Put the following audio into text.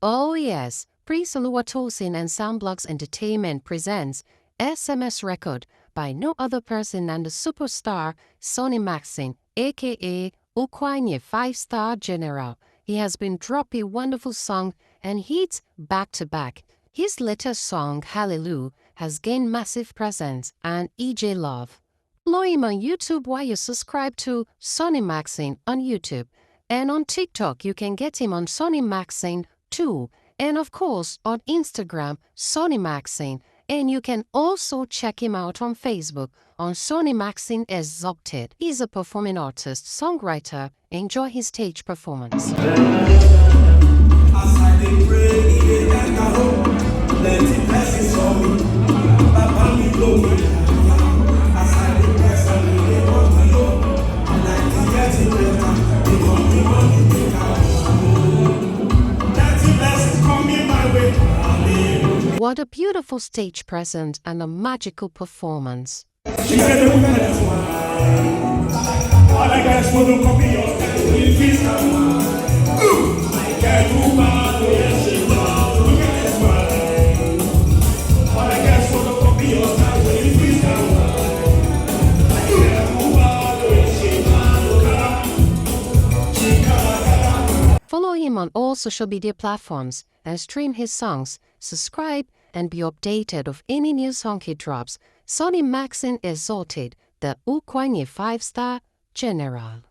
Oh yes, Prince Oluwatosin and Soundblocks Entertainment presents SMS Record by no other person than the superstar Sonny Maxine, aka Okwanye 5-Star General. He has been dropping wonderful songs and hits back to back. His latest song, Hallelujah, has gained massive presence and EJ love. Follow him on YouTube while you subscribe to Sonny Maxine on YouTube. And on TikTok, you can get him on Sonny Maxine too. And of course, on Instagram, Sonny Maxine. And you can also check him out on Facebook on Sonny Maxine Exalted. He's a performing artist, songwriter. Enjoy his stage performance. What a beautiful stage presence and a magical performance. Follow him on all social media platforms and stream his songs. Subscribe and be updated of any new song he drops. Sonny Maxine Exalted, the Okwanye 5-Star General.